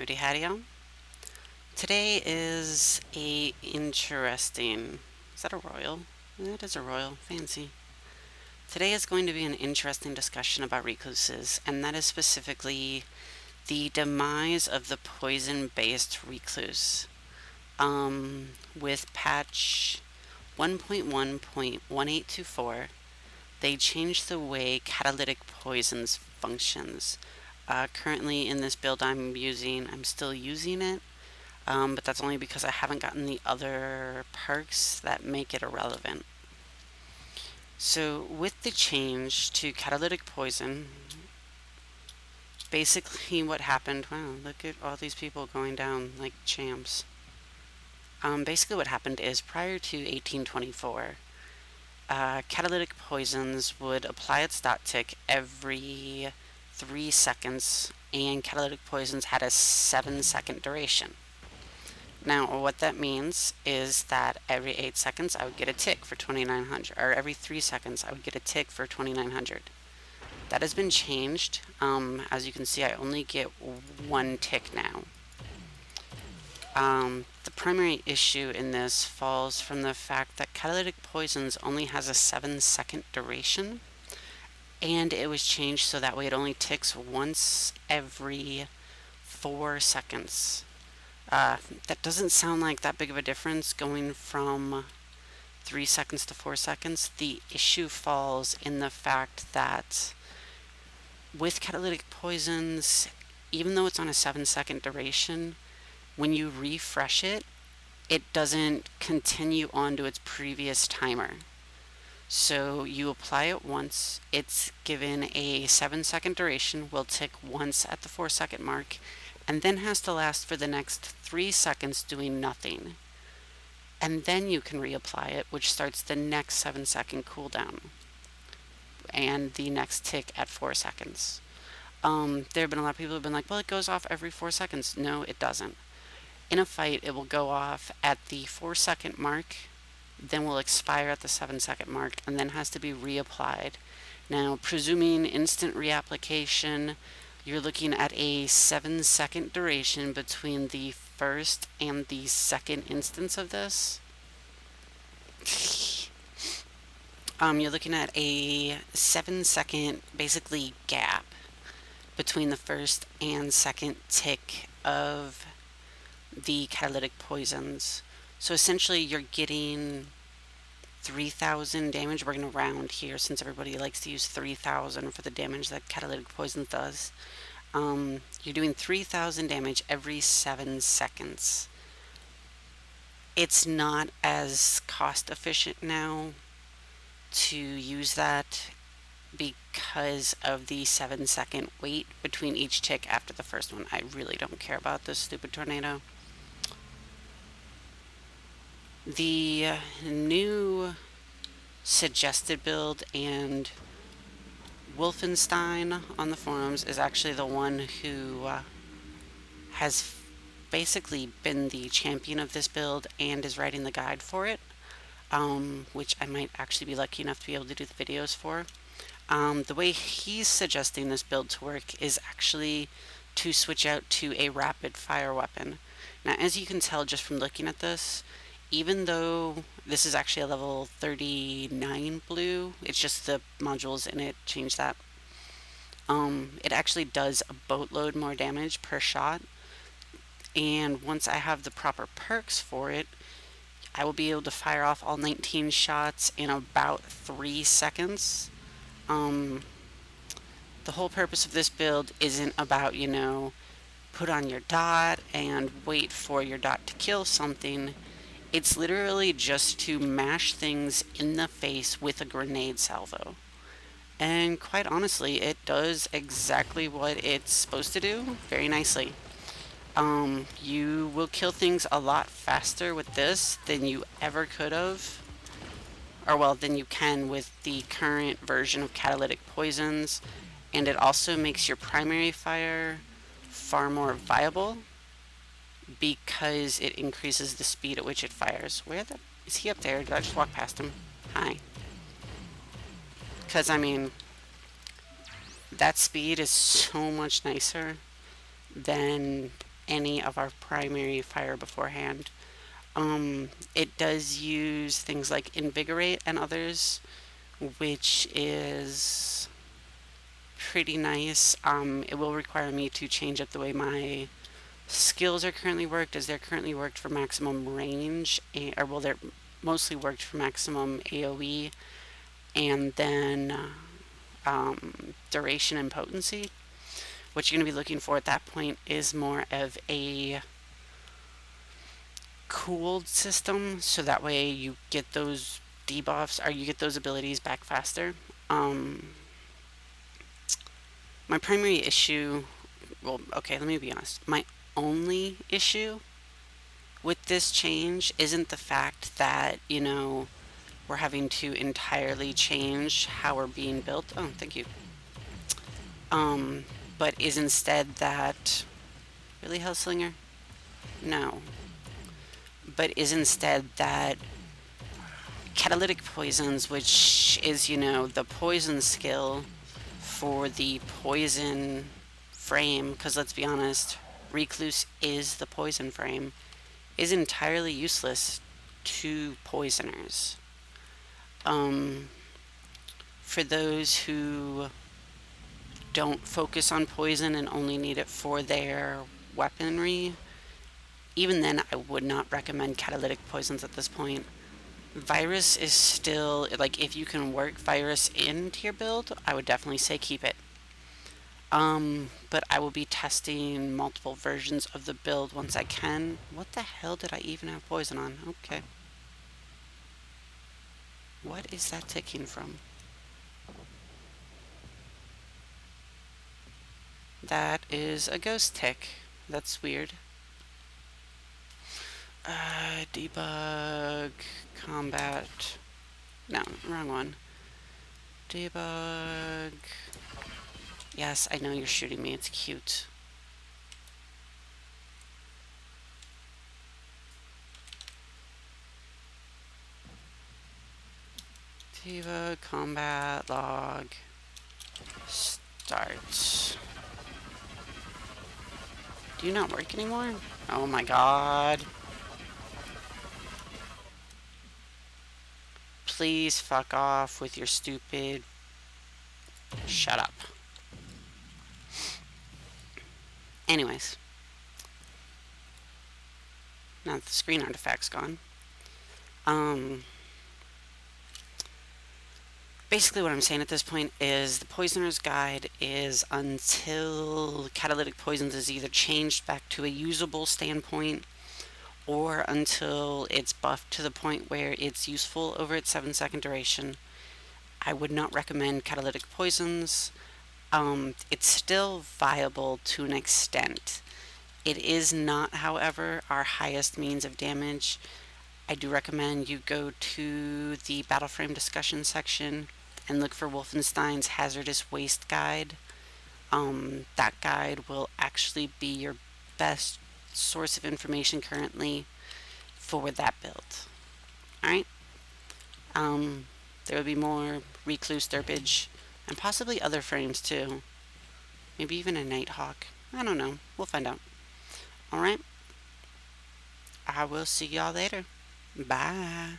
Howdy y'all. Today is a interesting... Is that a royal? That is a royal. Fancy. Today is going to be an interesting discussion about recluses, and that is specifically the demise of the poison-based recluse. With patch 1.1.1824, they changed the way catalytic poisons functions. Currently in this build I'm still using it, but that's only because I haven't gotten the other perks that make it irrelevant. So with the change to catalytic poison, basically what happened, wow, look at all these people going down like champs. Basically what happened is prior to 1824, catalytic poisons would apply its DoT tick every 3 seconds, and catalytic poisons had a 7-second duration. Now, what that means is that every 8 seconds I would get a tick for 2900, or every 3 seconds I would get a tick for 2900. That has been changed. As you can see, I only get 1 tick now. The primary issue in this falls from the fact that catalytic poisons only has a 7-second duration, and it was changed so that way it only ticks once every 4 seconds. That doesn't sound like that big of a difference going from 3 seconds to 4 seconds. The issue falls in the fact that with catalytic poisons, even though it's on a 7-second duration, when you refresh it, it doesn't continue on to its previous timer. So you apply it once, it's given a 7-second duration, will tick once at the 4-second mark, and then has to last for the next 3 seconds doing nothing. And then you can reapply it, which starts the next 7-second cooldown and the next tick at 4 seconds. There have been a lot of people who have been like, well, it goes off every 4 seconds. No, it doesn't. In a fight, it will go off at the 4-second mark, then will expire at the 7-second mark, and then has to be reapplied. Now, presuming instant reapplication, you're looking at a 7-second duration between the first and the second instance of this. You're looking at a 7-second, basically, gap between the first and second tick of the catalytic poisons. So essentially you're getting 3,000 damage. We're going to round here since everybody likes to use 3,000 for the damage that catalytic poison does. You're doing 3,000 damage every 7 seconds. It's not as cost efficient now to use that because of the 7-second wait between each tick after the first one. I really don't care about this stupid tornado. The new suggested build, and Wolfenstein on the forums is actually the one who has basically been the champion of this build and is writing the guide for it, which I might actually be lucky enough to be able to do the videos for. The way he's suggesting this build to work is actually to switch out to a rapid fire weapon. Now, as you can tell just from looking at this, even though this is actually a level 39 blue, it's just the modules in it change that. It actually does a boatload more damage per shot, and once I have the proper perks for it, I will be able to fire off all 19 shots in about 3 seconds. The whole purpose of this build isn't about, put on your DoT and wait for your DoT to kill something. It's literally just to mash things in the face with a grenade salvo. And quite honestly, it does exactly what it's supposed to do very nicely. You will kill things a lot faster with this than you ever could have. Or well, than you can with the current version of catalytic poisons. And it also makes your primary fire far more viable, because it increases the speed at which it fires. Is he up there? Did I just walk past him? Hi. Because, I mean, that speed is so much nicer than any of our primary fire beforehand. It does use things like Invigorate and others, which is pretty nice. It will require me to change up the way my skills are currently worked, as they're currently worked for maximum range, or well, they're mostly worked for maximum AoE, and then duration and potency. What you're going to be looking for at that point is more of a cooled system, so that way you get those debuffs, or you get those abilities back faster. My primary issue, well, okay, let me be honest. My only issue with this change isn't the fact that, we're having to entirely change how we're being built. Oh, thank you. But is instead that, really, Hellslinger? No. But is instead that catalytic poisons, which is, the poison skill for the poison frame, because let's be honest, Recluse is the poison frame, is entirely useless to poisoners. For those who don't focus on poison and only need it for their weaponry, even then I would not recommend catalytic poisons at this point. Virus is still, like, if you can work Virus into your build, I would definitely say keep it. But I will be testing multiple versions of the build once I can. What the hell did I even have poison on? Okay. What is that ticking from? That is a ghost tick. That's weird. Debug, combat. No, wrong one. Debug. Yes, I know you're shooting me. It's cute. Debug, combat, log, start. Do you not work anymore? Oh my god. Please fuck off with your stupid... Shut up. Anyways. Now that the screen artifact's gone. Basically what I'm saying at this point is the Poisoner's Guide is until catalytic poisons is either changed back to a usable standpoint, or until it's buffed to the point where it's useful over its 7-second duration. I would not recommend catalytic poisons. It's still viable to an extent. It is not, however, our highest means of damage. I do recommend you go to the Battle Frame discussion section and look for Wolfenstein's Hazardous Waste Guide. That guide will actually be your best source of information currently for that build. Alright? There will be more Recluse derpage, and possibly other frames too. Maybe even a Nighthawk. I don't know. We'll find out. Alright? I will see y'all later. Bye.